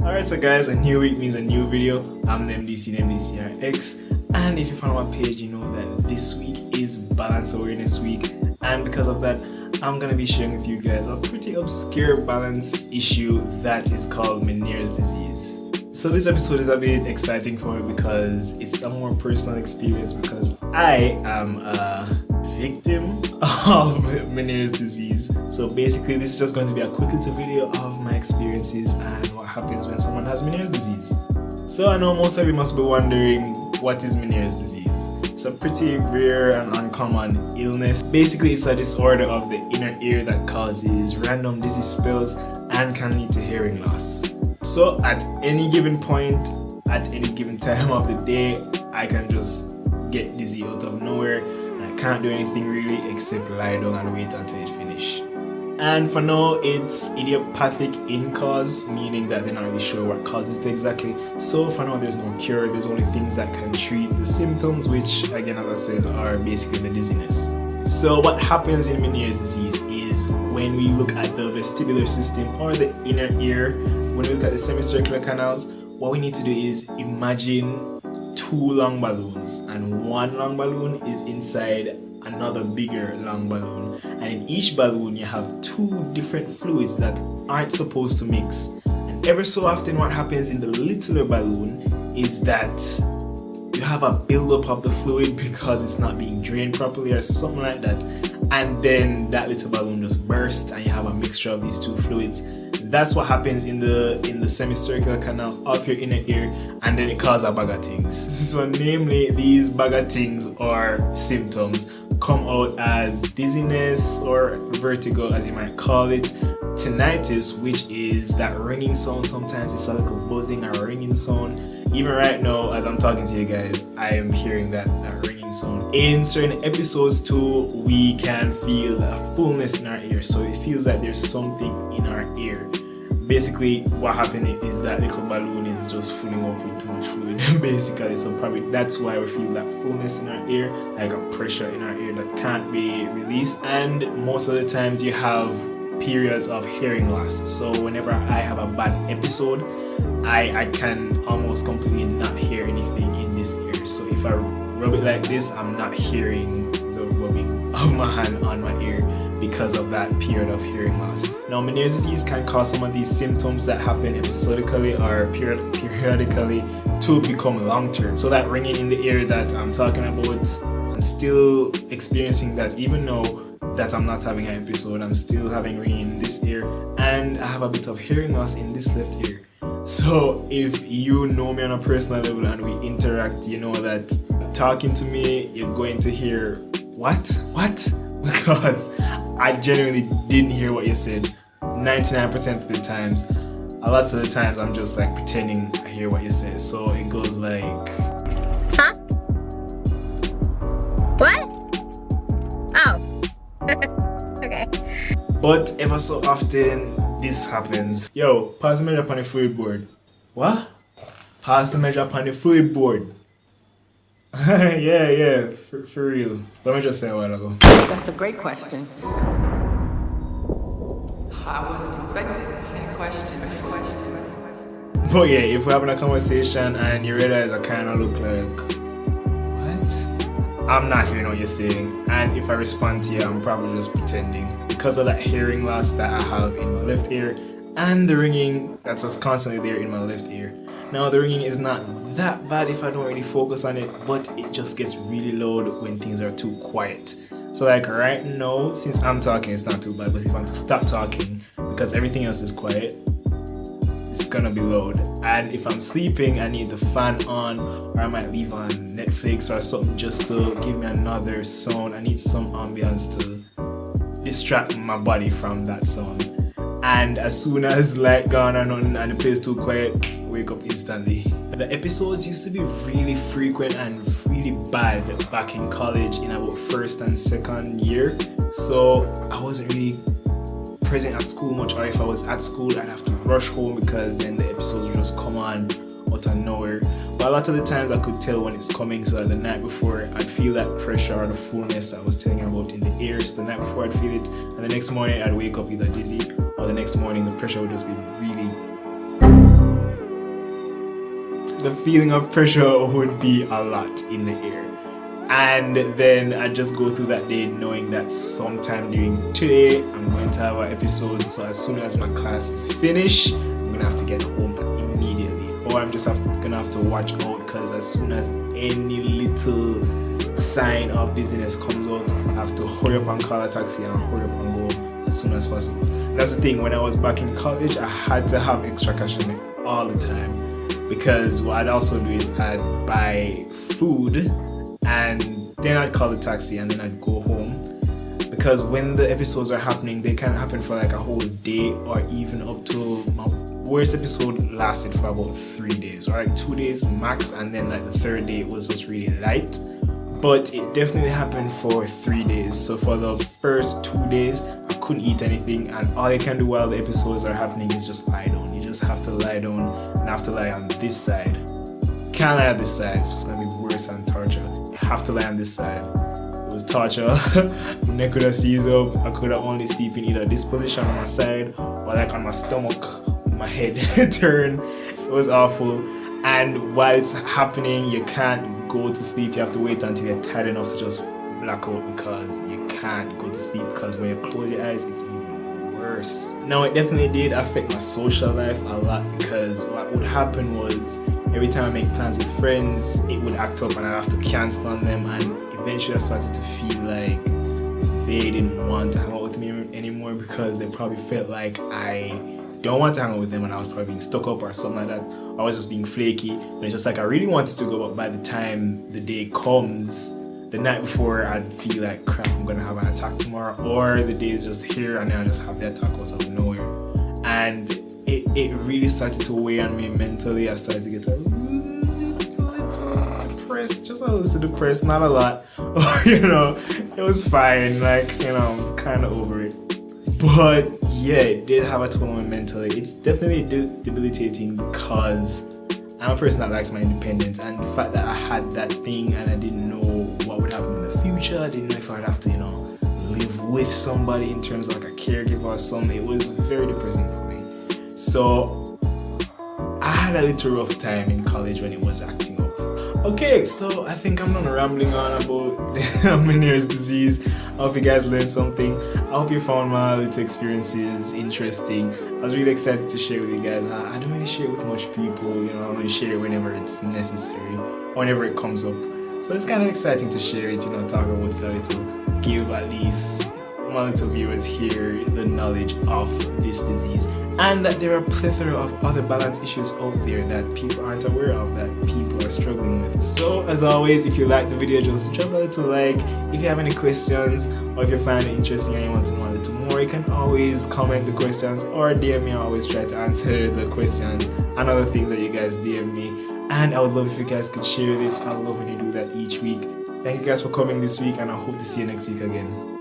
Alright, so guys, a new week means a new video. I'm the MDC, the MDCRX, and if you follow my page, you know that this week is Balance Awareness Week, and because of that, I'm gonna be sharing with you guys a pretty obscure balance issue that is called Meniere's disease. So this episode is a bit exciting for me because it's a more personal experience because I am a victim of Meniere's disease. So basically this is just going to be a quick little video of my experiences and what happens when someone has Meniere's disease. So I know most of you must be wondering, what is Meniere's disease? It's a pretty rare and uncommon illness. Basically it's a disorder of the inner ear that causes random dizzy spells and can lead to hearing loss. So at any given point, at any given time of the day, I can just get dizzy out of nowhere and I can't do anything really except lie down and wait until it finishes. And for now, it's idiopathic in cause, meaning that they're not really sure what causes it exactly. So for now, there's no cure. There's only things that can treat the symptoms, which again, as I said, are basically the dizziness. So what happens in Meniere's disease is when we look at the vestibular system or the inner ear, when we look at the semicircular canals, what we need to do is imagine two long balloons, and one long balloon is inside another bigger long balloon, and in each balloon you have two different fluids that aren't supposed to mix. And ever so often what happens in the littler balloon is that you have a buildup of the fluid because it's not being drained properly or something like that, and then that little balloon just bursts and you have a mixture of these two fluids. That's what happens in the semicircular canal of your inner ear, and then it causes a bag of things. So namely, these bag of things or symptoms come out as dizziness or vertigo, as you might call it, tinnitus, which is that ringing sound. Sometimes it's a little buzzing or ringing sound. Even right now, as I'm talking to you guys, I am hearing that ringing sound. In certain episodes too, we can feel a fullness in our ear, so it feels like there's something in our ear. Basically, what happened is that little balloon is just filling up with too much fluid, basically. So probably that's why we feel that fullness in our ear, like a pressure in our ear that can't be released. And most of the times you have periods of hearing loss. So whenever I have a bad episode, I can almost completely not hear anything in this ear. So if I rub it like this, I'm not hearing the rubbing of my hand on my ear because of that period of hearing loss. Now, Meniere's disease can cause some of these symptoms that happen episodically or periodically to become long-term. So that ringing in the ear that I'm talking about, I'm still experiencing that. Even though that I'm not having an episode, I'm still having ringing in this ear, and I have a bit of hearing loss in this left ear. So if you know me on a personal level and we interact, you know that talking to me, you're going to hear what? Because I genuinely didn't hear what you said 99% of the times. A lot of the times I'm just like pretending I hear what you say. So it goes like, huh? What? Oh. Okay. But ever so often this happens. Yo, pass the measure up on the fluid board. What? Pass the measure up on the fluid board. yeah, for real. Let me just say a while ago. That's a great question. I wasn't expecting that question. But yeah, if we're having a conversation and you realize I kind of look like, what? I'm not hearing what you're saying. And if I respond to you, I'm probably just pretending because of that hearing loss that I have in my left ear and the ringing that's just constantly there in my left ear. Now, the ringing is not that bad if I don't really focus on it, but it just gets really loud when things are too quiet. So like right now, since I'm talking, it's not too bad, but if I'm to stop talking because everything else is quiet, it's gonna be loud. And if I'm sleeping, I need the fan on, or I might leave on Netflix or something just to give me another sound. I need some ambience to distract my body from that sound. And as soon as light gone or nothing and the place too quiet, wake up instantly. The episodes used to be really frequent and really bad back in college in about first and second year. So I wasn't really present at school much, or if I was at school I'd have to rush home because then the episodes would just come on out of nowhere. But a lot of the times I could tell when it's coming, so the night before I'd feel that pressure or the fullness that I was telling you about in the ears. The night before I'd feel it, and the next morning I'd wake up either dizzy, or the next morning the pressure would just be really the feeling of pressure would be a lot in the air. And then I just go through that day knowing that sometime during today I'm going to have an episode. So as soon as my class is finished, I'm gonna have to get home immediately, or I'm just gonna have to watch out, because as soon as any little sign of busyness comes out, I have to hurry up and call a taxi and hurry up and go as soon as possible. That's the thing, when I was back in college, I had to have extra cash on me all the time, because what I'd also do is I'd buy food and then I'd call the taxi and then I'd go home, because when the episodes are happening, they can happen for like a whole day, or even up to my worst episode lasted for about 3 days, or like 2 days max, and then like the third day it was just really light. But it definitely happened for 3 days. So for the first 2 days, I couldn't eat anything, and all you can do while the episodes are happening is just lie down. You just have to lie down and have to lie on this side. Can't lie on this side, it's just gonna be worse than torture. You have to lie on this side. It was torture. My neck could have seized up. I could have only sleep in either this position on my side or like on my stomach with my head turned. It was awful. And while it's happening, you can't go to sleep. You have to wait until you're tired enough to just black out, because you can't go to sleep, because when you close your eyes, it's even worse. Now, it definitely did affect my social life a lot, because what would happen was every time I make plans with friends, it would act up and I'd have to cancel on them, and eventually I started to feel like they didn't want to hang out with me anymore, because they probably felt like I don't want to hang out with them and I was probably being stuck up or something like that. I was just being flaky, but it's just like I really wanted to go, but by the time the day comes, the night before, I'd feel like crap, I'm gonna have an attack tomorrow, or the day is just here and then I just have the attack out of nowhere. And it really started to weigh on me mentally. I started to get a little depressed, just a little depressed, not a lot. You know, it was fine, like, you know, I'm kind of over it. But yeah, it did have a toll on me mentally. It's definitely debilitating, because I'm a person that likes my independence, and the fact that I had that thing and I didn't know what would happen in the future, I didn't know if I'd have to, you know, live with somebody in terms of like a caregiver or something. It was very depressing for me. So I had a little rough time in college when it was acting up. Okay, so I think I'm done rambling on about Meniere's disease. I hope you guys learned something. I hope you found my little experiences interesting. I was really excited to share with you guys. I don't really share with much people, you know, I only share it whenever it's necessary, whenever it comes up. So it's kind of exciting to share it, you know, talk about it, to give at least my little viewers here the knowledge of this disease, and that there are a plethora of other balance issues out there that people aren't aware of, that people are struggling with. So as always, if you like the video, just drop a little like. If you have any questions, or if you find it interesting and you want to know a little more, you can always comment the questions or DM me. I always try to answer the questions and other things that you guys DM me, and I would love if you guys could share this. I love when you do that each week. Thank you guys for coming this week, and I hope to see you next week again.